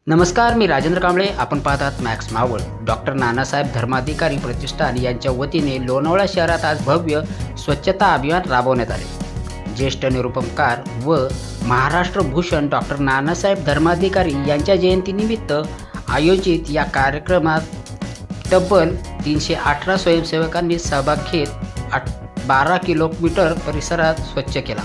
नमस्कार, मी राजेंद्र कांबळे. आपण पाहतात मॅक्स मावळ. डॉक्टर नानासाहेब धर्माधिकारी प्रतिष्ठान यांच्या वतीने लोणावळा शहरात आज भव्य स्वच्छता अभियान राबवण्यात आले. ज्येष्ठ निरूपणकार व महाराष्ट्र भूषण डॉक्टर नानासाहेब धर्माधिकारी यांच्या जयंतीनिमित्त आयोजित या कार्यक्रमात तब्बल 318 स्वयंसेवकांनी सहभाग घेत 12 किलोमीटर परिसरात स्वच्छ केला.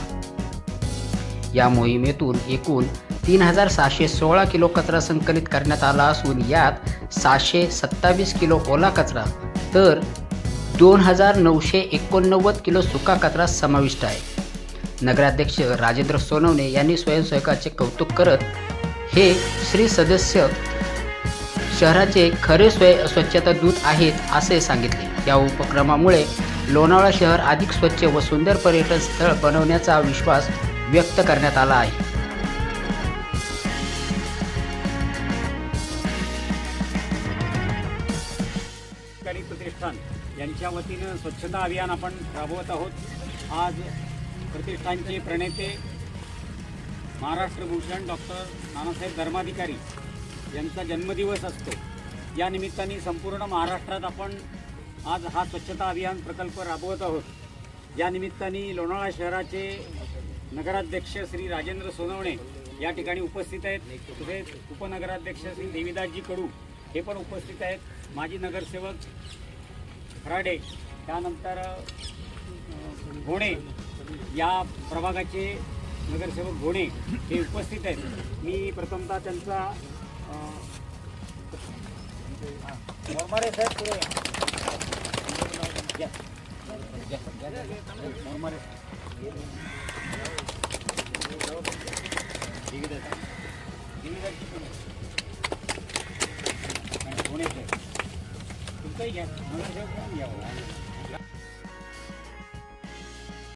या मोहिमेतून एकूण 3616 किलो कचरा संकलित करण्यात आला असून यात 627 किलो ओला कचरा तर 2989 किलो सुका कचरा समाविष्ट आहे. नगराध्यक्ष राजेंद्र सोनवणे यांनी स्वयंसेवकाचे कौतुक करत हे श्री सदस्य शहराचे खरे स्वच्छता दूत आहेत असे सांगितले. या उपक्रमामुळे लोणावळा शहर अधिक स्वच्छ व सुंदर पर्यटन स्थळ बनवण्याचा विश्वास व्यक्त करण्यात आला आहे. प्रतिष्ठान यांच्या वतीनं स्वच्छता अभियान आपण राबवत आहोत. आज प्रतिष्ठानचे प्रणेते महाराष्ट्र भूषण डॉक्टर नानासाहेब धर्माधिकारी यांचा जन्मदिवस असतो. या निमित्ताने संपूर्ण महाराष्ट्रात आपण आज हा स्वच्छता अभियान प्रकल्प राबवत आहोत. या निमित्ताने लोणावळा शहराचे नगराध्यक्ष श्री राजेंद्र सोनवणे या ठिकाणी उपस्थित आहेत. तसेच उपनगराध्यक्ष श्री देवीदासजी कडू हे पण उपस्थित आहेत. माजी नगरसेवक खराडे, त्यानंतर घोणे या प्रभागाचे नगरसेवक घोणे हे उपस्थित आहेत. मी प्रथमतः त्यांचा मोरमारे साहेब पुढे मोरमारे घोणे साहेब तुमचाही घ्या, नगरसेवक पण घ्यावं.